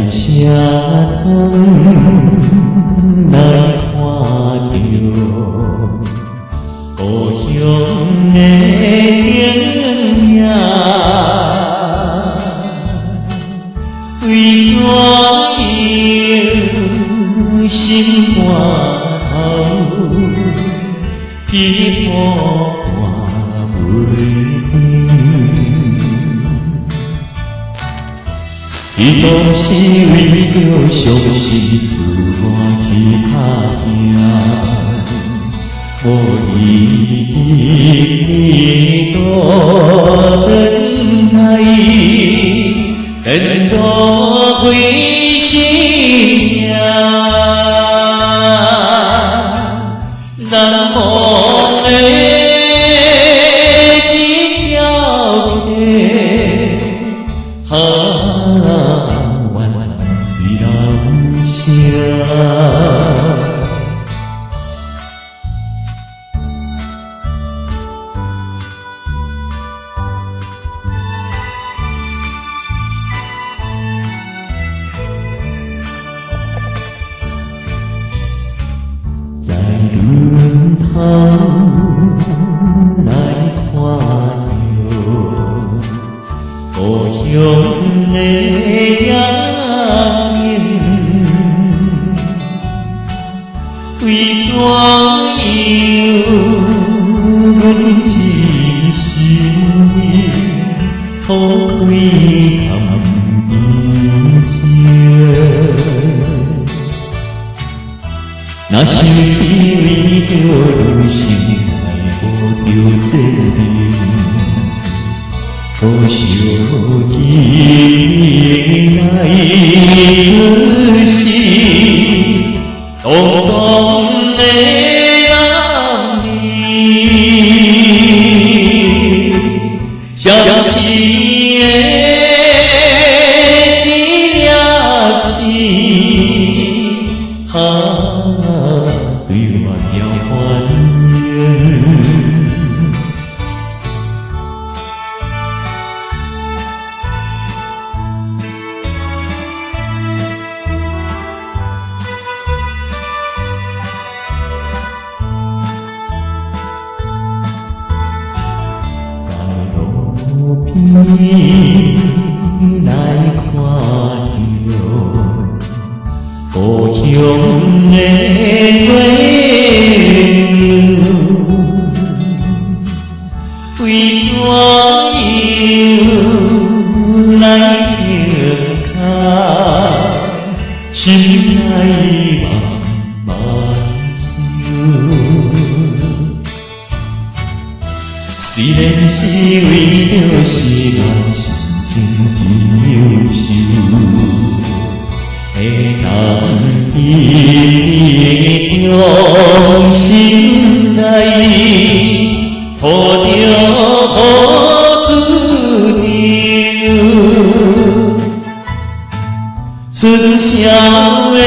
车窗来看着故乡的影影，为怎样心肝头噼破大袂停？伊当是为着伤心自我去打拼，无伊多等待，等到归心情，难忘的一条街。随人声，在轮头来看着故乡的影影，为怎样阮一生土开含悲情？若想起为着女性来无着责任，可惜今来此时，动动的人儿，消失的一粒情，对我了欢迎。你来看着故乡的月亮，为怎样来停靠心内茫茫虽然是为着世间心情真忧愁，会当记中心内，抱着好注定，春宵的